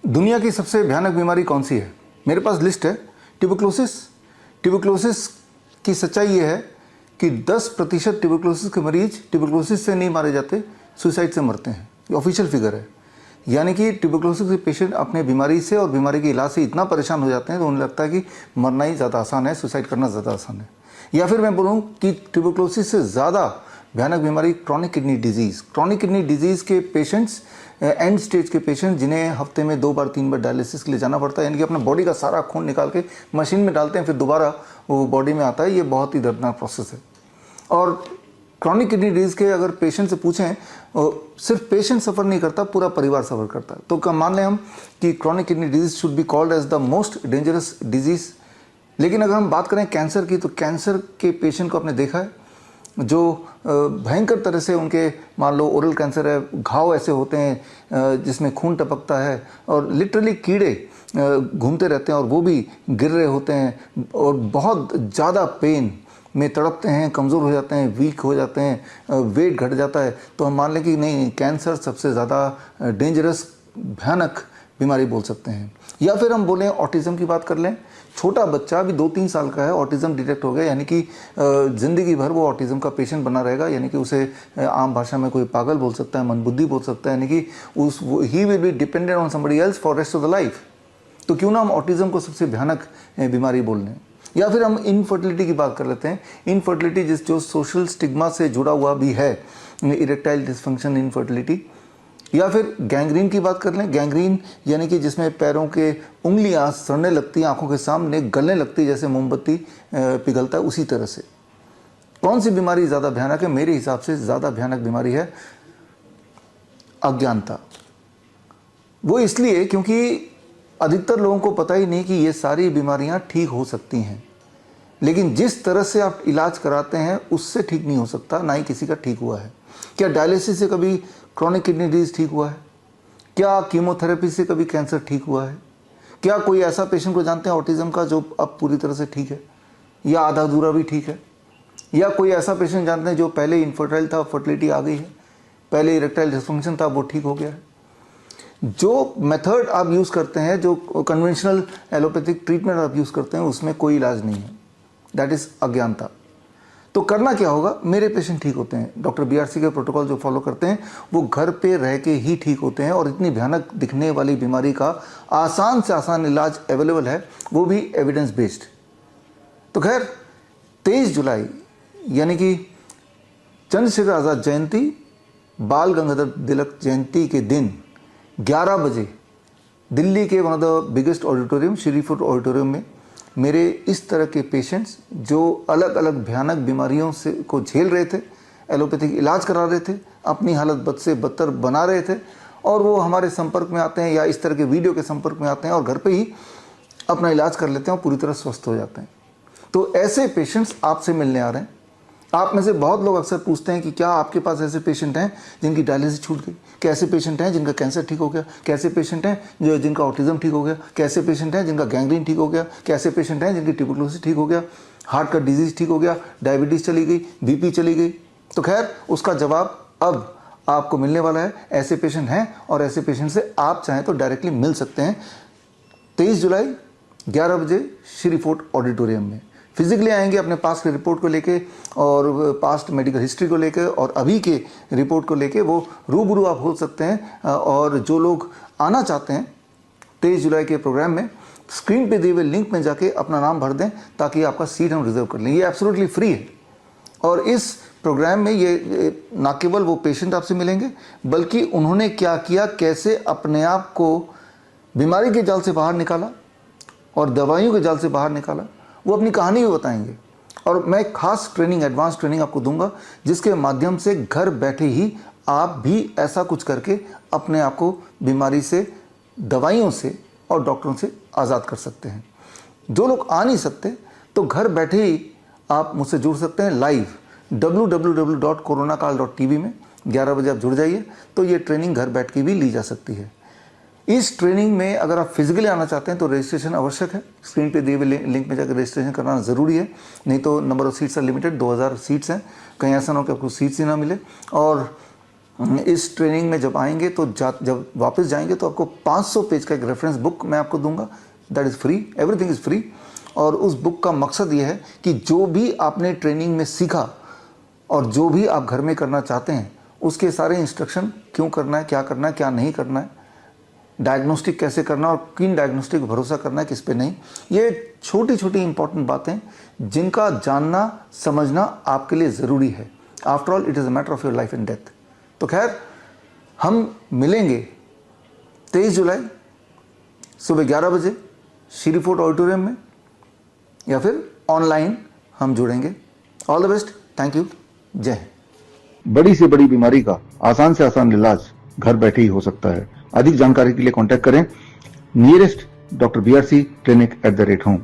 दुनिया की सबसे भयानक बीमारी कौन सी है? मेरे पास लिस्ट है। ट्यूबरक्लोसिस। ट्यूबरक्लोसिस की सच्चाई ये है कि 10% ट्यूबरक्लोसिस के मरीज ट्यूबरक्लोसिस से नहीं मारे जाते, सुसाइड से मरते हैं। ये ऑफिशियल फिगर है। यानी कि ट्यूबरक्लोसिस के पेशेंट अपने बीमारी से और बीमारी के इलाज से इतना परेशान हो जाते हैं तो उन्हें लगता है कि मरना ही ज़्यादा आसान है, सुसाइड करना ज़्यादा आसान है। या फिर मैं बोलूँ कि ट्यूबरक्लोसिस से ज़्यादा भयानक बीमारी chronic kidney disease. Chronic kidney disease के पेशेंट्स, एंड स्टेज के पेशेंट जिन्हें हफ्ते में 2 बार 3 बार डायलिसिस के लिए जाना पड़ता है, यानी कि अपना बॉडी का सारा खून निकाल के मशीन में डालते हैं, फिर दोबारा वो बॉडी में आता है। ये बहुत ही दर्दनाक प्रोसेस है। और क्रॉनिक किडनी डिजीज़ के अगर पेशेंट से पूछें, सिर्फ पेशेंट सफ़र नहीं करता, पूरा परिवार सफ़र करता है। तो क्या मान लें हम कि chronic kidney disease should be called as the most dangerous disease. लेकिन अगर हम बात करें कैंसर की, तो कैंसर के पेशेंट को आपने देखा है जो भयंकर तरह से उनके, मान लो ओरल कैंसर है, घाव ऐसे होते हैं जिसमें खून टपकता है और लिटरली कीड़े घूमते रहते हैं और वो भी गिर रहे होते हैं और बहुत ज़्यादा पेन में तड़पते हैं, कमज़ोर हो जाते हैं, वीक हो जाते हैं, वेट घट जाता है। तो हम मान लें कि नहीं, कैंसर सबसे ज़्यादा डेंजरस भयानक बीमारी बोल सकते हैं। या फिर हम बोलें ऑटिज़म की बात कर लें। छोटा बच्चा अभी 2-3 साल का है, ऑटिज़म डिटेक्ट हो गया, यानी कि ज़िंदगी भर वो ऑटिज़म का पेशेंट बना रहेगा। यानी कि उसे आम भाषा में कोई पागल बोल सकता है, मंदबुद्धि बोल सकता है, यानी कि he will be dependent on somebody else for rest of the life. तो क्यों ना हम ऑटिज़म को सबसे भयानक बीमारी बोल लें। या फिर हम इनफर्टिलिटी की बात कर लेते हैं। इनफर्टिलिटी जो सोशल स्टिग्मा से जुड़ा हुआ भी है, इरेक्टाइल डिसफंक्शन, इनफर्टिलिटी। या फिर गैंग्रीन की बात कर लें। गैंग्रीन यानी कि जिसमें पैरों के उंगलियां सड़ने लगती हैं, आंखों के सामने गलने लगती है, जैसे मोमबत्ती पिघलता है, उसी तरह से। कौन सी बीमारी ज़्यादा भयानक है? मेरे हिसाब से ज़्यादा भयानक बीमारी है अज्ञानता। वो इसलिए क्योंकि अधिकतर लोगों को पता ही नहीं कि ये सारी बीमारियां ठीक हो सकती हैं, लेकिन जिस तरह से आप इलाज कराते हैं उससे ठीक नहीं हो सकता, ना ही किसी का ठीक हुआ है। क्या डायलिसिस से कभी क्रॉनिक किडनी डिजीज ठीक हुआ है? क्या कीमोथेरेपी से कभी कैंसर ठीक हुआ है? क्या कोई ऐसा पेशेंट को जानते हैं ऑटिज़म का जो अब पूरी तरह से ठीक है या आधा अधूरा भी ठीक है? या कोई ऐसा पेशेंट जानते हैं जो पहले इनफर्टाइल था, फर्टिलिटी आ गई है, पहले इरेक्टाइल डिसफंक्शन था, वो ठीक हो गया है? जो मेथड आप यूज़ करते हैं, जो कन्वेंशनल एलोपैथिक ट्रीटमेंट आप यूज़ करते हैं, उसमें कोई इलाज नहीं है। दैट इज़ अज्ञानता। तो करना क्या होगा? मेरे पेशेंट ठीक होते हैं, डॉक्टर BRC के प्रोटोकॉल जो फॉलो करते हैं वो घर पे रह के ही ठीक होते हैं, और इतनी भयानक दिखने वाली बीमारी का आसान से आसान इलाज अवेलेबल है, वो भी एविडेंस बेस्ड। तो खैर 23 जुलाई यानी कि चंद्रशेखर आज़ाद जयंती, बाल गंगाधर तिलक जयंती के दिन 11 बजे दिल्ली के one of the biggest auditorium, Shri food auditorium में मेरे इस तरह के पेशेंट्स जो अलग अलग भयानक बीमारियों से को झेल रहे थे, एलोपैथिक इलाज करा रहे थे, अपनी हालत बद से बदतर बना रहे थे, और वो हमारे संपर्क में आते हैं या इस तरह के वीडियो के संपर्क में आते हैं और घर पे ही अपना इलाज कर लेते हैं और पूरी तरह स्वस्थ हो जाते हैं। तो ऐसे पेशेंट्स आपसे मिलने आ रहे हैं। आप में से बहुत लोग अक्सर पूछते हैं कि क्या आपके पास ऐसे पेशेंट हैं जिनकी डायलिसिस छूट गई? कैसे पेशेंट हैं जिनका कैंसर ठीक हो गया? कैसे पेशेंट हैं जिनका ऑटिज़म ठीक हो गया? कैसे पेशेंट हैं जिनका गैंग्रीन ठीक हो गया? कैसे पेशेंट हैं जिनकी ट्यूबरक्लोसिस ठीक हो गया, हार्ट का डिजीज़ ठीक हो गया, डायबिटीज़ चली गई, BP चली गई? तो खैर उसका जवाब अब आपको मिलने वाला है। ऐसे पेशेंट हैं और ऐसे पेशेंट से आप चाहें तो डायरेक्टली मिल सकते हैं 23 जुलाई 11 बजे श्री फोर्ट ऑडिटोरियम में। फिजिकली आएंगे अपने पास के रिपोर्ट को लेके और पास्ट मेडिकल हिस्ट्री को लेके और अभी के रिपोर्ट को लेके वो रूबरू आप हो सकते हैं। और जो लोग आना चाहते हैं 23 जुलाई के प्रोग्राम में, स्क्रीन पे दिए हुए लिंक में जाके अपना नाम भर दें ताकि आपका सीट हम रिजर्व कर लें। ये एब्सोल्युटली फ्री है। और इस प्रोग्राम में ये ना केवल वो पेशेंट आपसे मिलेंगे, बल्कि उन्होंने क्या किया, कैसे अपने आप को बीमारी के जाल से बाहर निकाला और दवाइयों के जाल से बाहर निकाला, वो अपनी कहानी भी बताएंगे। और मैं खास ट्रेनिंग, एडवांस ट्रेनिंग आपको दूंगा जिसके माध्यम से घर बैठे ही आप भी ऐसा कुछ करके अपने आप को बीमारी से, दवाइयों से और डॉक्टरों से आज़ाद कर सकते हैं। जो लोग आ नहीं सकते तो घर बैठे ही आप मुझसे जुड़ सकते हैं लाइव www.coronakal.tv में 11 बजे आप जुड़ जाइए, तो ये ट्रेनिंग घर बैठ के भी ली जा सकती है। इस ट्रेनिंग में अगर आप फिजिकली आना चाहते हैं तो रजिस्ट्रेशन आवश्यक है। स्क्रीन पे दिए हुए लिंक में जाकर रजिस्ट्रेशन करना ज़रूरी है, नहीं तो number of seats are limited. 2000 seats हैं, कहीं ऐसा ना हो कि आपको सीट्स ही ना मिले। और इस ट्रेनिंग में जब आएंगे तो जब वापस जाएंगे तो आपको 500 पेज का एक रेफरेंस बुक मैं आपको दूंगा, that is free, everything is free. और उस बुक का मकसद ये है कि जो भी आपने ट्रेनिंग में सीखा और जो भी आप घर में करना चाहते हैं उसके सारे इंस्ट्रक्शन, क्यों करना है, क्या नहीं करना है, डायग्नोस्टिक कैसे करना और किन डायग्नोस्टिक पर भरोसा करना है, किस पे नहीं, ये छोटी छोटी इंपॉर्टेंट बातें जिनका जानना समझना आपके लिए ज़रूरी है। After all it is a matter of your life and death. तो खैर, हम मिलेंगे 23 जुलाई सुबह 11 बजे श्री फोर्ट ऑडिटोरियम में, या फिर ऑनलाइन हम जुड़ेंगे। All the best, thank you, जय हिंद। बड़ी से बड़ी बीमारी का आसान से आसान इलाज घर बैठे ही हो सकता है। अधिक जानकारी के लिए कांटेक्ट करें nearest Dr. BRC Clinic @ home।